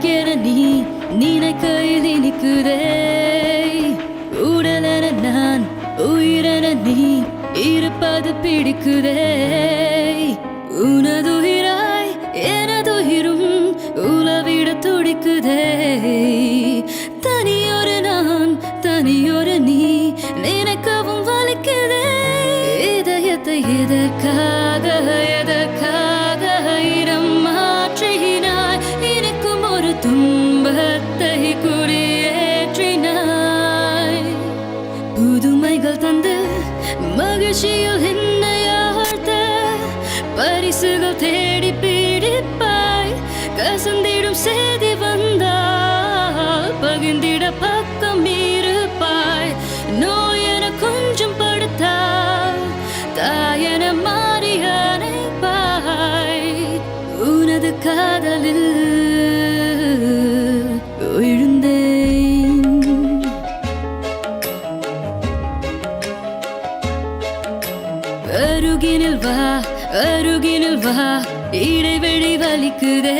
எனக்கென நீ நினைக்கையில் இனிக்குதே உடலென நான் உயிரென நீ இருப்பது பிடிக்குதே உனதுயிராய் எனதுயிரும் உலவிட துடிக்குதே தனியொரு நான் தனியொரு நீ நினைக்கவும் வலிக்குதே இதயத்தை எதற்காக எதற்காக இடம் மாற்றினாய் எனக்கும் ஒரு துன்பத்தை குடியேற்றினாய் புதுமைகள் தந்து மகிழ்ச்சியில் என்னை ஆழ்த்த பரிசுகள் தேடி பிடிப்பாய் கசந்திடும் செய்தி வந்தால் பகிர்ந்திட பக்கம் இருப்பாய் நோய் என கொஞ்சம் படுத்தால் தாயென மாறி அணைப்பாய் உனது காதலில் விழுந்தேன் அருகினில் வா அருகினில் வா இடைவெளி வலிக்குதே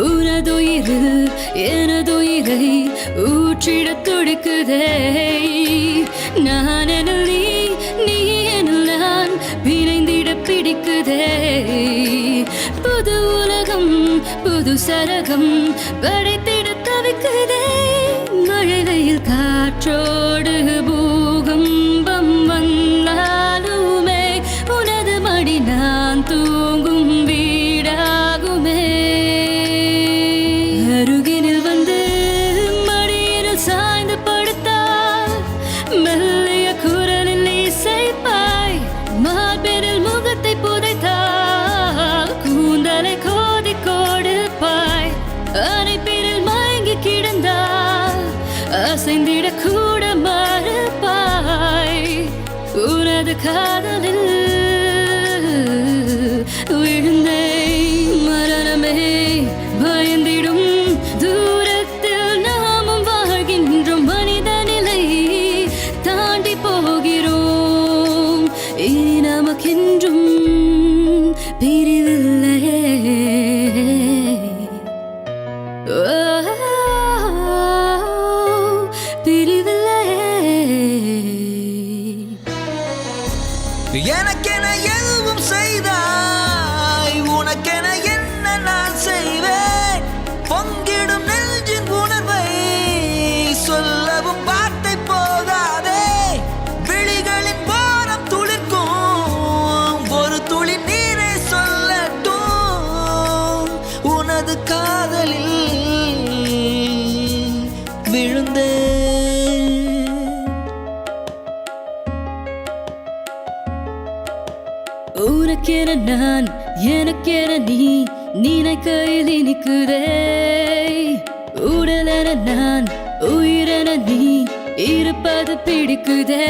உனதுயிரில் எனதுயிரை ஊற்றிட துடிக்குதே நான் என நீ நீ என நான் பிணைந்திட பிடிக்குதே புது உலகம் புது சரகம் படைத்திட தவிக்குதே மழை வெயில் காற்றோடு பூகம்பம் வந்தாலுமே உனது மடி நான் தூங்கும் வீடாகுமே அருகினில் வந்து மடியினில் சாய்ந்து படுத்தால் மெல்லிய குரலில் இசைப்பாய் மார்பினில் முகத்தை புதைத்தால் கூந்தலை கோதி கொடுப்பாய் அணைப்பினில் மயங்கி கிடந்தால் அசைந்திட கூட மறுப்பாய் உனது காதலில் விழுந்தேன் மரணமே பயந்திடும் தூரத்தில் நாமும் வாழ்கின்றோம் மனித நிலை தாண்டி போகிறோம் இனி நமக்கென்றும் பிரிவில்லையே எனக்கென எதுவும் செய்தாய் உனக்கென என்ன நான் செய்வேன் பொங்கிடும் நெஞ்சின் உணர்வை சொல்லவும் வார்த்தை போதாதே விழிகளின் பாரம் துளிர்க்கும் ஒரு துளி நீரை சொல்லட்டும் உனது காதலில் விழுந்தேன் உனக்கென நான் எனக்கென நீ நினைக்கையில் இனிக்குதே உடலென நான் உயிரென நீ இருப்பது பிடிக்குதே